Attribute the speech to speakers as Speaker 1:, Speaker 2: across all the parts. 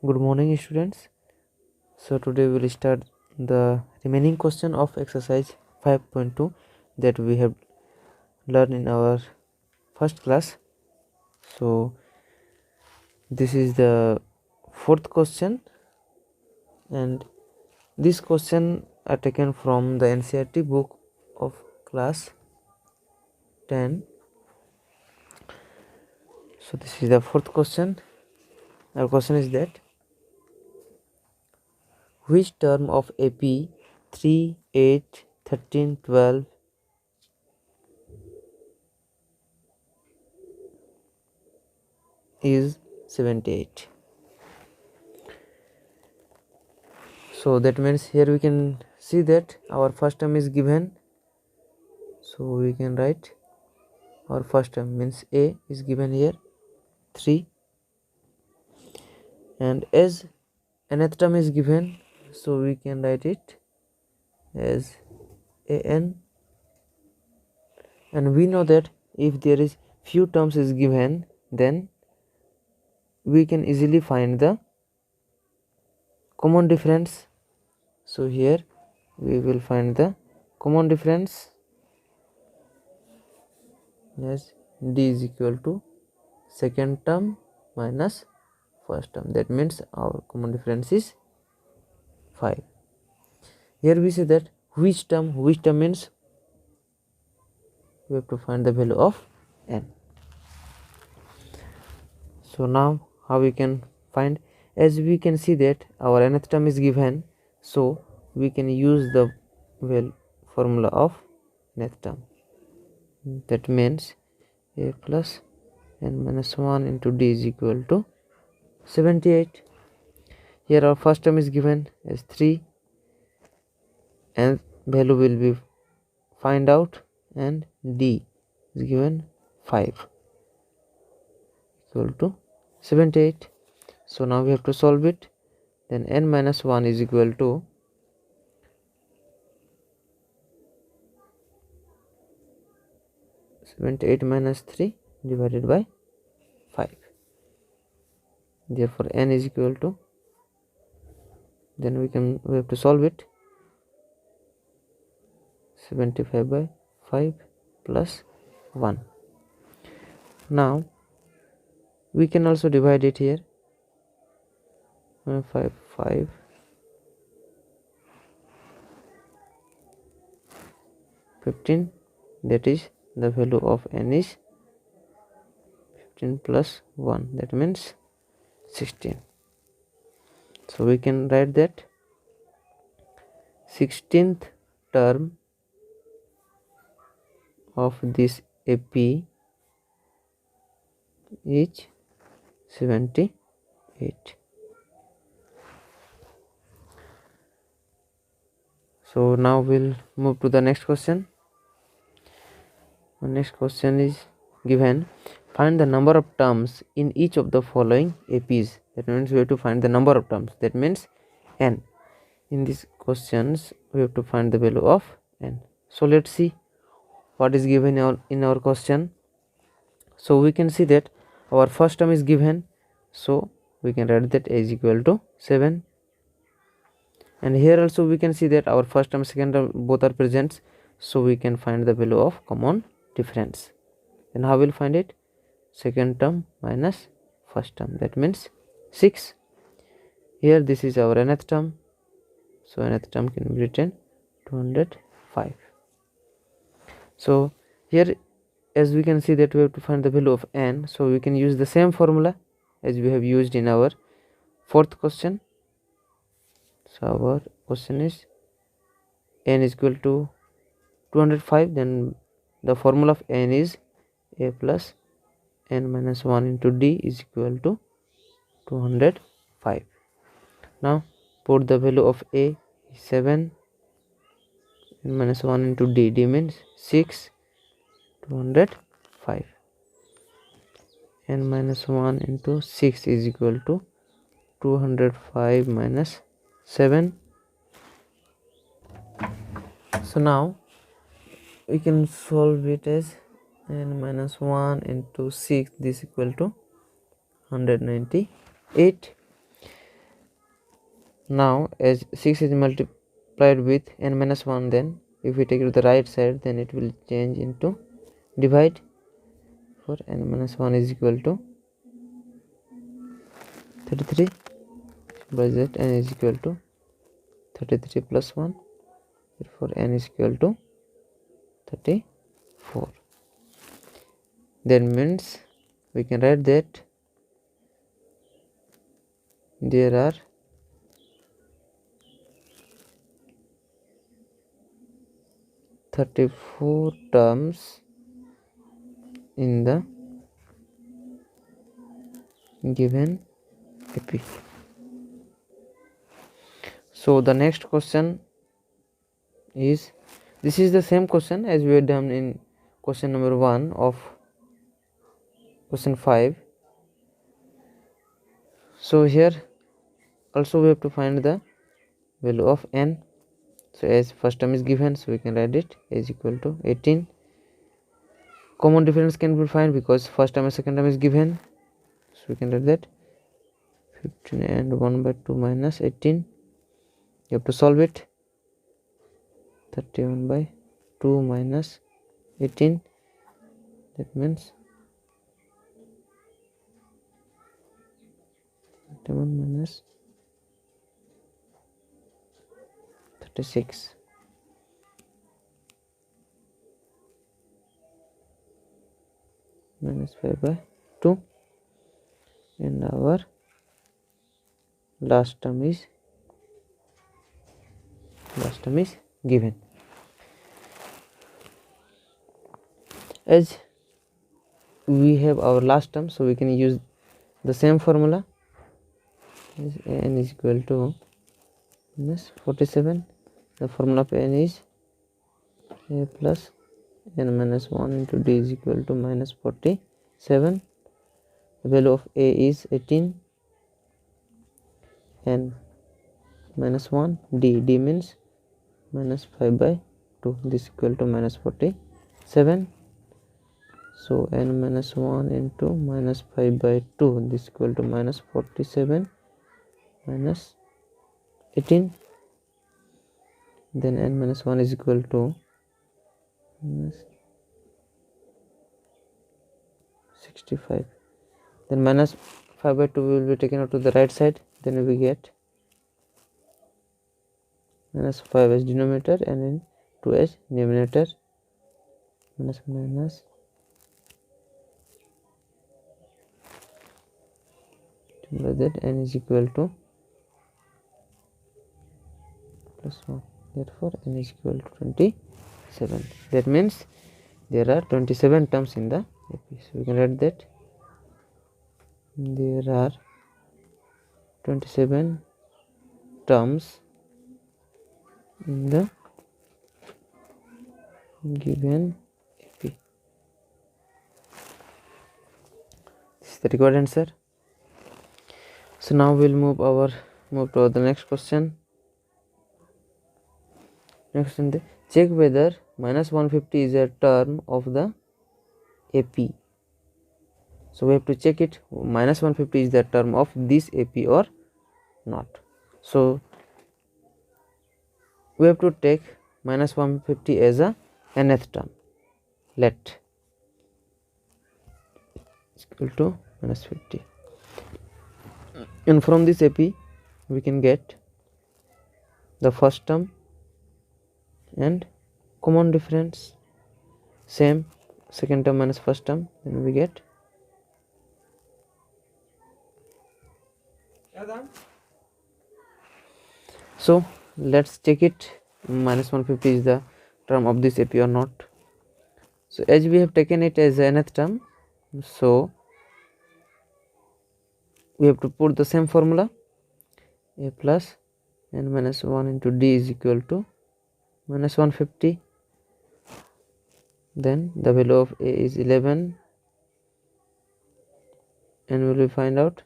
Speaker 1: Good morning, students. So today we will start the remaining question of exercise 5.2 that we have learned in our first class. So this is the fourth question, and this question are taken from the Ncert book of class 10. So this is the fourth question. Our question is that which term of AP 3, 8, 13, 12 is 78? So that means here we can see that our first term is given, so we can write our first term means A is given here 3, and as nth term is given, so we can write it as an, and we know that if there is few terms is given, then we can easily find the common difference. So here we will find the common difference as D is equal to second term minus first term. That means our common difference is 5. Here we say that which term means we have to find the value of n. So now how we can find, as we can see that our nth term is given, so we can use the formula of nth term. That means a plus n minus 1 into D is equal to 78. Here our first term is given as 3 and value will be find out, and D is given 5 equal to 78. So now we have to solve it. Then n minus 1 is equal to 78 minus 3 divided by 5. Therefore n is equal to, then we have to solve it, 75 by 5 plus 1. Now we can also divide it here, 5 15, that is the value of n is 15 plus 1, that means 16. So we can write that 16th term of this AP is 78. So now we'll move to the next question. The next question is given, find the number of terms in each of the following APs. That means we have to find the number of terms, that means n. In these questions we have to find the value of n. So let's see what is given in our question. So we can see that our first term is given, so we can write that a is equal to 7, and here also we can see that our first term second term both are present, so we can find the value of common difference. Then how we'll find it? Second term minus first term, that means 6. Here this is our nth term, so nth term can be written 205. So here as we can see that we have to find the value of n, so we can use the same formula as we have used in our fourth question. So our question is n is equal to 205, then the formula of n is a plus n minus 1 into D is equal to 205. Now put the value of a is 7, n minus 1 into D means 6, 205, n minus 1 into 6 is equal to 205 minus 7. So now we can solve it as n minus 1 into 6, this equal to 198. Now as 6 is multiplied with n minus 1, then if we take it to the right side, then it will change into divide. For n minus 1 is equal to 33, by that n is equal to 33 plus 1, therefore n is equal to 34. That means we can write that there are 34 terms in the given AP. So the next question is, this is the same question as we had done in question number 1 of question 5. So here also we have to find the value of n. So as first term is given, so we can write it is equal to 18. Common difference can be found because first term and second term is given, so we can write that 15 and 1 by 2 minus 18. You have to solve it. 31 by 2 minus 18, that means 31 minus 36. Minus 5 by 2, and our last term is given. As we have our last term, so we can use the same formula. N is equal to minus 47. The formula of n is a plus n minus 1 into d is equal to minus 47. The value of a is 18, n minus 1, d means minus 5 by 2, this is equal to minus 47. So n minus 1 into minus 5 by 2, this is equal to minus 47 minus 18. Then n minus 1 is equal to minus 65. Then minus 5 by 2 will be taken out to the right side, then we get minus 5 as denominator and then 2 as numerator. Minus by that n is equal to plus 1, therefore n is equal to 27. That means there are 27 terms in the AP. So we can write that there are 27 terms in the given AP. This is the required answer. So now we'll move to the next question. Next question, check whether minus 150 is a term of the AP. So we have to check it, minus 150 is the term of this AP or not. So we have to take minus 150 as a nth term. Let is equal to minus 50, and from this AP we can get the first term and common difference, same second term minus first term, then we get so let's check it, minus 150 is the term of this AP or not. So as we have taken it as nth term, so we have to put the same formula, a plus n minus 1 into d is equal to minus 150. Then the value of a is 11, and we will find out.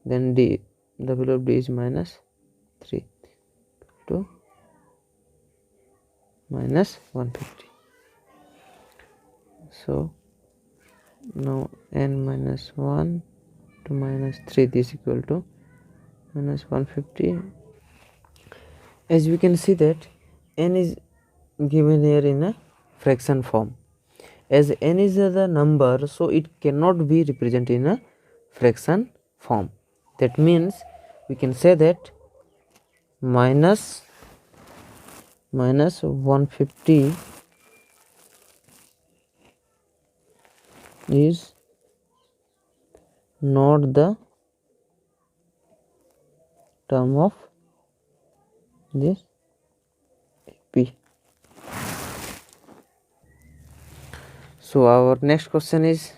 Speaker 1: Then d, the value of d is minus 3 to minus 150. So now n minus 1 to minus 3, this is equal to minus 150 As we can see that n is given here in a fraction form. As n is the number, so it cannot be represented in a fraction form. That means we can say that minus 150 is not the term of this AP. So our next question is,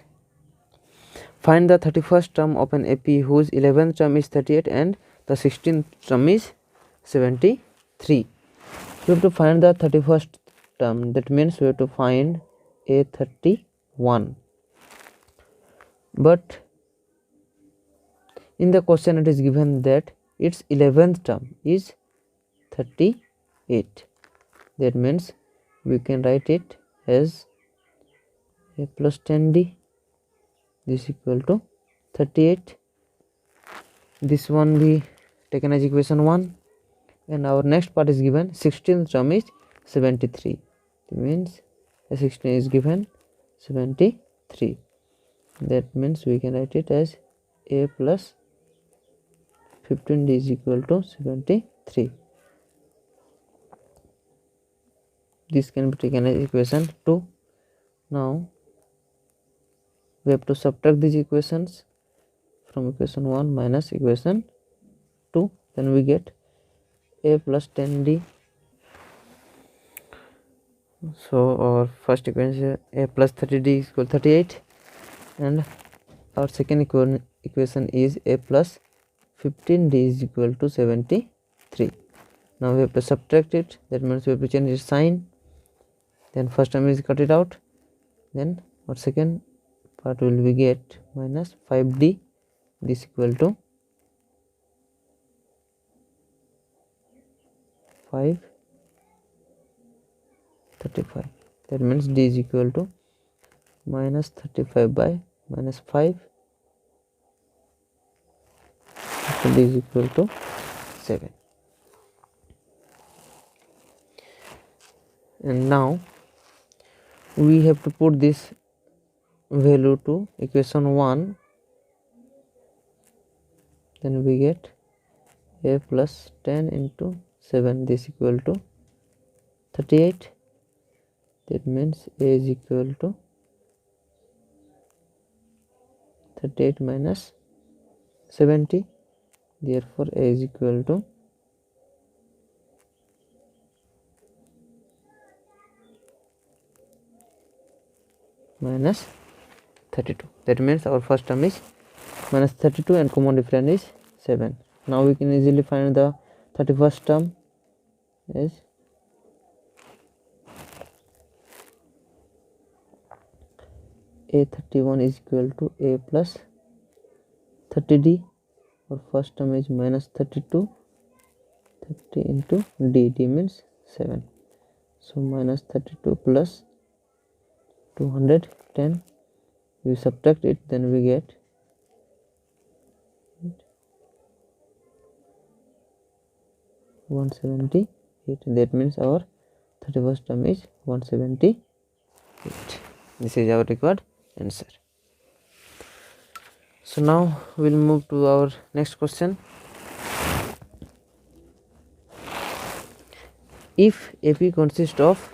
Speaker 1: find the 31st term of an AP whose 11th term is 38 and the 16th term is 73. We have to find the 31st term. That means we have to find A31. But in the question it is given that its 11th term is 38. That means we can write it as A plus 10D. This is equal to 38. This one we taken as equation 1, and our next part is given 16th term is 73. It means a 16 is given 73. That means we can write it as A plus 15D is equal to 73. This can be taken as equation 2. Now we have to subtract these equations from equation 1 minus equation 2. Then we get A plus 10D. So our first equation A plus 30D is equal to 38, and our second equation is A plus 15D is equal to 73. Now we have to subtract it. That means we have to change its sign. Then first term is cut it out. Then our second part will be get minus 5D. This equal to 535. That means D is equal to minus 35 by minus 5. So D is equal to 7. And now we have to put this value to equation 1. Then we get A plus 10 into 7. This equal to 38. That means A is equal to 38 minus 70. Therefore A is equal to minus 32. That means our first term is minus 32 and common difference is 7. Now we can easily find the 31st term as A31 is equal to A plus 30D. Our first term is minus 32. 30 into D. D means 7. So minus 32 plus 210. We subtract it, then we get 178. That means our 31st term is 178. This is our required answer. So now we'll move to our next question. If AP consists of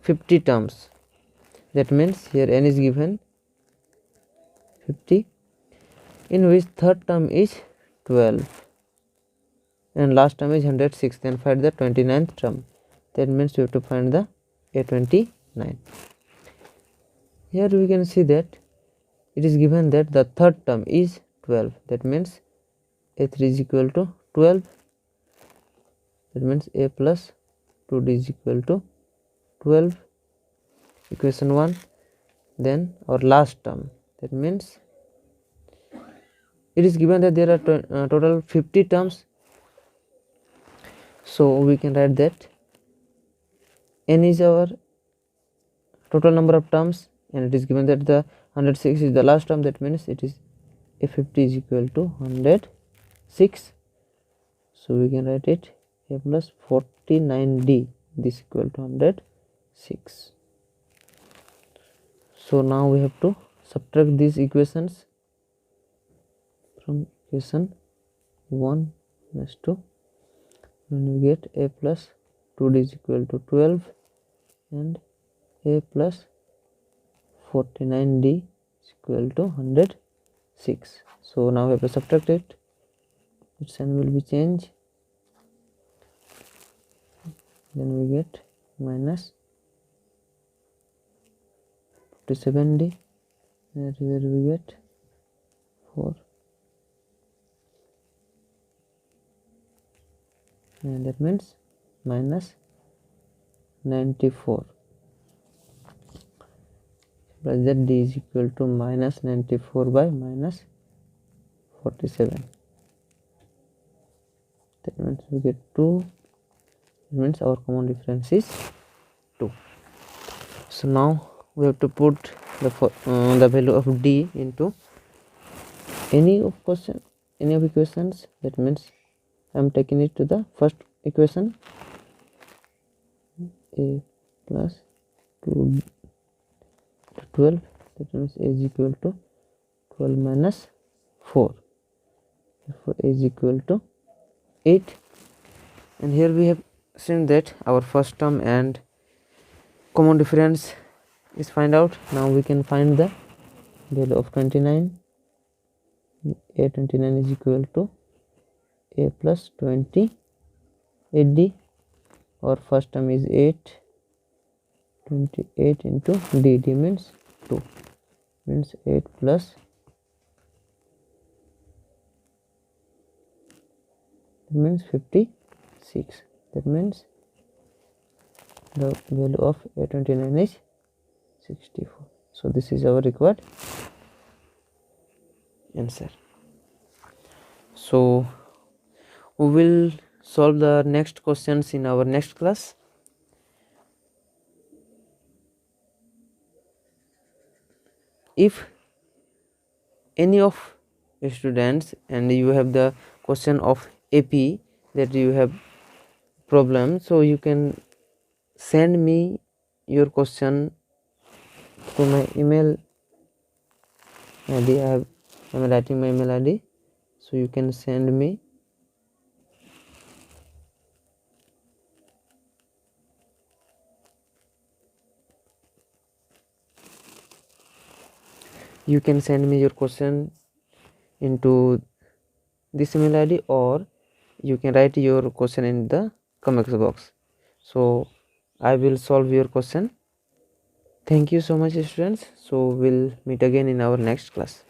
Speaker 1: 50 terms, that means here n is given 50, in which third term is 12 and last term is 106, then find the 29th term. That means you have to find the A29. Here we can see that it is given that the third term is 12. That means A3 is equal to 12. That means A plus 2D is equal to 12. Equation 1. Then our last term. That means it is given that there are total 50 terms. So we can write that n is our total number of terms, and it is given that the 106 is the last term. That means it is A50 is equal to 106. So we can write it a plus 49d, this equal to 106. So now we have to subtract these equations from equation 1 minus 2, and we get a plus 2d is equal to 12 and a plus 49d is equal to 106. So now we have to subtract it. Its sign will be changed. Then we get minus 57d, and here we get 4, and that means minus 94. Plus that d is equal to minus 94 by minus 47. That means we get 2. That means our common difference is 2. So now we have to put the value of d into any of equations. That means I am taking it to the first equation, a plus 2 to 12. That means a is equal to 12 minus 4. Therefore a is equal to 8. And here we have seen that our first term and common difference is find out. Now we can find the value of 29. A 29 is equal to a plus 28d. Our first term is 8. 28 into d means 2, means 8 plus, that means 56. That means the value of A29 is 64. So this is our required answer. So we will solve the next questions in our next class. If any of students and you have the question of AP that you have problem, so you can send me your question to my email ID. I am writing my email ID, so you can send me. You can send me your question into this email ID, or you can write your question in the comment box. So I will solve your question. Thank you so much, students. So we'll meet again in our next class.